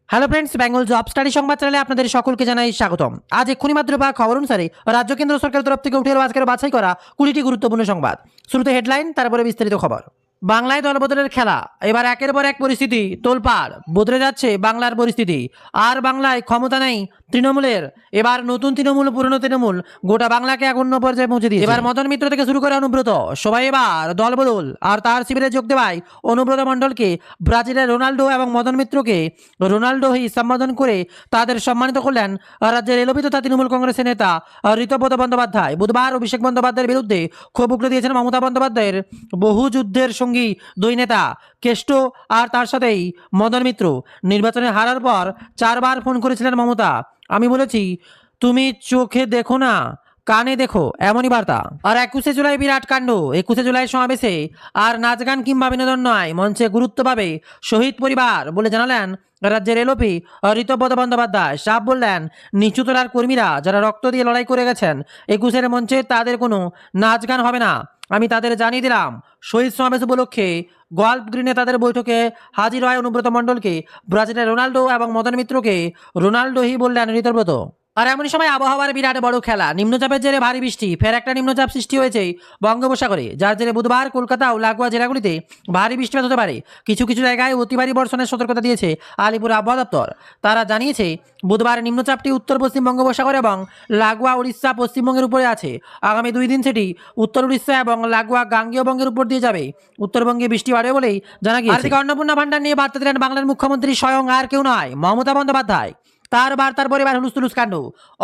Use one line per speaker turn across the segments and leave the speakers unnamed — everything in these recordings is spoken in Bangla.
Hello friends, Bengal job study সংবাদ চ্যানেলে আপনাদের সকলকে জানাই স্বাগতম। আজ এক্ষুনি মাত্র বা খবর অনুসারে রাজ্য কেন্দ্র সরকারের তরফ থেকে উঠে এলো আজকের বাছাই করা 20টি গুরুত্বপূর্ণ সংবাদ। শুরুতে হেডলাইন, তারপরে বিস্তারিত খবর। বাংলায় দলবদলের খেলা, এবার একের পর এক পরিস্থিতি তোলপাড়, বদলে যাচ্ছে বাংলার পরিস্থিতি। আর বাংলায় ক্ষমতা নেই তৃণমূলের, এবার নতুন তৃণমূল পুরনো তৃণমূল গোটা বাংলাকে এক অন্য পর্যায়ে পৌঁছে দিয়ে এবার মদন মিত্র থেকে শুরু করে অনুব্রত সবাই এবার দলবদল। আর তার শিবিরে যোগ দেওয়ায় অনুব্রত মণ্ডলকে ব্রাজিলের রোনাল্ডো এবং মদন মিত্রকে রোনাল্ডো হি সম্বোধন করে তাদের সম্মানিত করলেন রাজ্যের এলোপি তথা তৃণমূল কংগ্রেসের নেতা ঋতব্রত বন্দ্যোপাধ্যায়। বুধবার অভিষেক বন্দ্যোপাধ্যায়ের বিরুদ্ধে ক্ষোভ উগড়ে দিয়েছেন মমতা বন্দ্যোপাধ্যায়ের বহু যুদ্ধের সঙ্গী দুই নেতা কেষ্ট আর তার সাথেই মদন মিত্র। নির্বাচনে হারার পর 4 বার ফোন করেছিলেন মমতা। আমি বলেছি তুমি চোখে দেখো না, কানে দেখো, এমনই বার্তা। আর 21শে জুলাই বিরাট কাণ্ড, 21শে জুলাই সমাবেশে আর নাচ গান কিংবা বিনোদন নয়, মঞ্চে গুরুত্ব পাবে শহীদ পরিবার বলে জানালেন রাজ্যের এলোপি ঋতব্রত বন্দ্যোপাধ্যায়। সাপ বললেন নিচু তলার কর্মীরা যারা রক্ত দিয়ে লড়াই করে গেছেন 21শে মঞ্চে তাদের কোনো নাচ গান হবে না। আমি তাদের জানিয়ে দিলাম শহীদ সমাবেশ উপলক্ষে গল্ফ গ্রিনে তাদের বৈঠকে হাজির হয় অনুব্রত মণ্ডলকে ব্রাজিলের রোনাল্ডো এবং মদন মিত্রকে রোনাল্ডো হি বললেন ঋতব্রত। আর এমনই সময় আবহাওয়ার বিরাট বড় খেলা, নিম্নচাপের জেরে ভারী বৃষ্টি, ফের একটা নিম্নচাপ সৃষ্টি হয়েছে বঙ্গোপসাগরে, যার জেরে বুধবার কলকাতা ও লাগোয়া জেলাগুলিতে ভারী বৃষ্টিপাত হতে পারে। কিছু কিছু জায়গায় অতি ভারী বর্ষণের সতর্কতা দিয়েছে আলিপুর আবহাওয়া দপ্তর। তারা জানিয়েছে বুধবার নিম্নচাপটি উত্তর পশ্চিম বঙ্গোপসাগর এবং লাগোয়া উড়িষ্যা পশ্চিমবঙ্গের উপরে আছে। আগামী 2 দিন সেটি উত্তর উড়িষ্যা এবং লাগোয়া গাঙ্গেয় বঙ্গের উপর দিয়ে যাবে। উত্তরবঙ্গে বৃষ্টি বাড়বে বলেই জানা গিয়েছে। আর্থিক অন্নপূর্ণা ভান্ডার নিয়ে বার্তা দিলেন বাংলার মুখ্যমন্ত্রী স্বয়ং আর কেউ নয়, মমতা বন্দ্যোপাধ্যায়। তার বার্তার পরে এবার হুলুস কাণ্ড।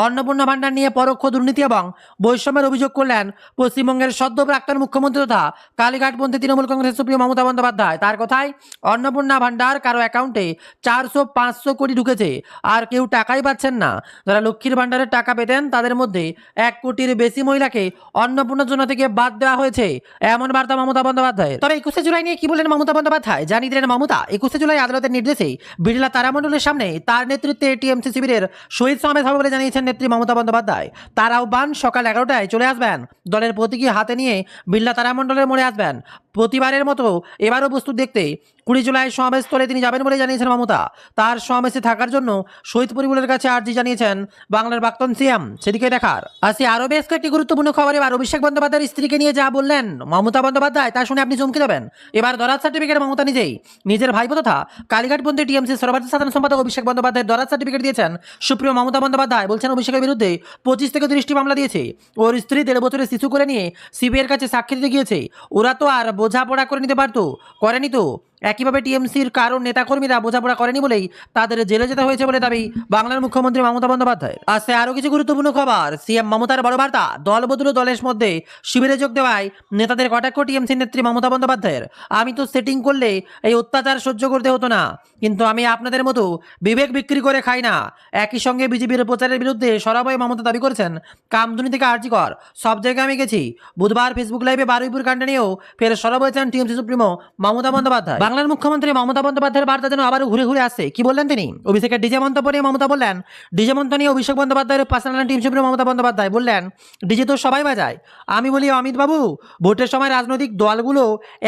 অন্নপূর্ণা ভান্ডার নিয়ে পরোক্ষ দুর্নীতি এবং বৈষম্যের অভিযোগ করলেন পশ্চিমবঙ্গের সদ্য প্রাক্তন মুখ্যমন্ত্রী তথা কালীঘাটপন্থী তৃণমূল কংগ্রেসের সুপ্রিয় মমতা বন্দ্যোপাধ্যায়। তার কথায় অন্নপূর্ণা ভান্ডার কারো অ্যাকাউন্টে 400-500 কোটি ঢুকেছে আর কেউ টাকাই পাচ্ছেন না। যারা লক্ষ্মীর ভান্ডারের টাকা পেতেন তাদের মধ্যে 1 কোটির বেশি মহিলাকে অন্নপূর্ণা যোজনা থেকে বাদ দেওয়া হয়েছে, এমন বার্তা মমতা বন্দ্যোপাধ্যায়ের। তবে 21শে জুলাই নিয়ে কি বললেন মমতা বন্দ্যোপাধ্যায় জানিয়ে দিলেন মমতা। 21শে জুলাই আদালতের নির্দেশে বিড়লা তারামণ্ডলের সামনে তার নেতৃত্বে টিএমসি শিবিরের শহীদ সমাবেশ হবে বলে জানিয়েছেন নেত্রী মমতা বন্দ্যোপাধ্যায়। তার আহ্বান সকাল 11টায় চলে আসবেন, দলের প্রতীকী হাতে নিয়ে বিড়লা তারামণ্ডলের মোড়ে আসবেন। প্রতিবারের মতো এবারও প্রস্তুত দেখতে 20 জুলাই সমাবেশ স্থলে তিনি যাবেন বলে জানিয়েছেন মমতা। তার সমাবেশে থাকার জন্য শহীদ পরিবারের কাছে আর্জি জানিয়েছেন বাংলার প্রাক্তন সিএম। সেদিকে দেখার আসি আরও বেশ কয়েকটি গুরুত্বপূর্ণ খবর। এবার অভিষেক বন্দ্যোপাধ্যায়ের স্ত্রীকে নিয়ে যা বললেন মমতা বন্দ্যোপাধ্যায় তা শুনে আপনি চমকে যাবেন। এবার দরাজ সার্টিফিকেট মমতা নিজেই নিজের ভাইপো তথা কালীঘাটপন্থী টিএমসি সর্বাধিক সাধারণ সম্পাদক অভিষেক বন্দ্যোপাধ্যায়ের দরাজ সার্টিফিকেট দিয়েছেন সুপ্রিয় মমতা বন্দ্যোপাধ্যায়। বলছেন অভিষেকের বিরুদ্ধে 25 থেকে 30টি মামলা দিয়েছে। ওর স্ত্রী 1.5 বছরের শিশু করে নিয়ে সিবিআইয়ের কাছে সাক্ষী দিতে গিয়েছে। ওরা তো আর বোঝাপড়া করে নিতে পারতো, করেনি তো। একইভাবে টিএমসির কারণ নেতাকর্মীরা বোঝাপড়া করেনি বলেই তাদের জেলে যেতে হয়েছে বলে দাবি বাংলার মুখ্যমন্ত্রী মমতা বন্দ্যোপাধ্যায়। আসছে আরও কিছু গুরুত্বপূর্ণ খবর। সিএম মমতার বড় বার্তা, দল বদল দলের মধ্যে শিবিরে যোগ দেওয়ায় নেতাদের কটাক্ষ টিএমসির নেত্রী মমতা বন্দ্যোপাধ্যায়ের। আমি তো সেটিং করলে এই অত্যাচার সহ্য করতে হতো না, কিন্তু আমি আপনাদের মতো বিবেক বিক্রি করে খাই না। একই সঙ্গে বিজেপির প্রচারের বিরুদ্ধে সরাবয় মমতা দাবি করেছেন কামদুনি থেকে আর্জিকর সব জায়গায় আমি গেছি। বুধবার ফেসবুক লাইভে বারুইপুর কাণ্ড নিয়েও ফের সরব হয়েছেন টিএমসি সুপ্রিমো মমতা বন্দ্যোপাধ্যায়। বাংলার মুখ্যমন্ত্রী মমতা বন্দ্যোপাধ্যায়ের বার্তা যেন আবারও ঘুরে ঘুরে আসছে। কি বললেন তিনি? অভিষেকের ডিজে মন্তব্য নিয়ে মমতা বললেন, ডিজে মন্তব্য নিয়ে অভিষেক বন্দ্যোপাধ্যায়ের personal team supremo Mamata Bandyopadhyay বললেন, ডিজে তো সবাই বাজায়। আমি বলি অমিত বাবু, ভোটের সময় রাজনৈতিক দলগুলো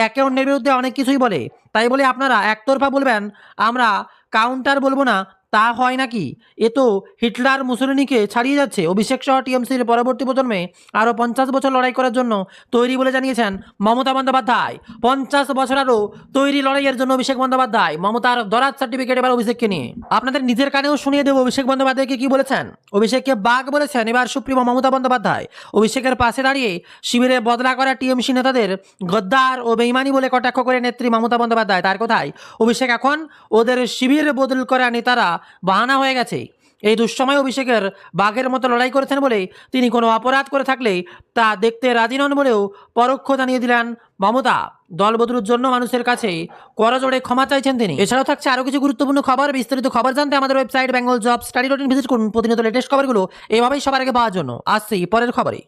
একে অন্যের বিরুদ্ধে অনেক কিছুই বলে, তাই বলে আপনারা একতরফা বলবেন আমরা কাউন্টার বলবো না, তা হয় নাকি? এ তো হিটলার মুসলিনিকে ছাড়িয়ে যাচ্ছে। অভিষেক সহ টিএমসির পরবর্তী প্রজন্মে আরও 50 বছর লড়াই করার জন্য তৈরি বলে জানিয়েছেন মমতা বন্দ্যোপাধ্যায়। 50 বছর আরও তৈরি লড়াইয়ের জন্য অভিষেক বন্দ্যোপাধ্যায়। মমতার দরাজ সার্টিফিকেট এবার অভিষেককে নিয়ে আপনাদের নিজের কানেও শুনিয়ে দেবো অভিষেক বন্দ্যোপাধ্যায়কে কি বলেছেন। অভিষেককে বাঘ বলেছেন এবার সুপ্রিমো মমতা বন্দ্যোপাধ্যায়। অভিষেকের পাশে দাঁড়িয়ে শিবিরে বদলা করা টিএমসি নেতাদের গদ্দার ও বেইমানি বলে কটাক্ষ করে নেত্রী মমতা বন্দ্যোপাধ্যায়। তার কথায় অভিষেক এখন ওদের শিবির বদল করা নেতারা বাহানা হয়ে গেছে। এই দুঃসময় অভিষেকের বাঘের মতো লড়াই করেছেন বলে তিনি কোনো অপরাধ করে থাকলে তা দেখতে রাজি নন বলেও পরোক্ষ জানিয়ে দিলেন মমতা। দল বদলের জন্য মানুষের কাছে করজোড়ে ক্ষমা চাইছেন তিনি। এছাড়াও থাকছে আরও কিছু গুরুত্বপূর্ণ খবর। বিস্তারিত খবর জানতে আমাদের ওয়েবসাইট bengaljob study.in ভিজিট করুন। প্রতিনিয়ত লেটেস্ট খবরগুলো এভাবেই সবার আগে পাওয়ার জন্য। আসছি পরের খবরে।